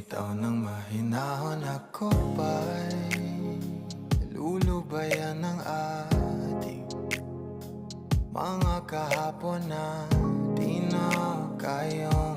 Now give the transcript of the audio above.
Bumitaw ng mahinahon, ako ba'y lulubayan ng ating mga kahapon na di na kayong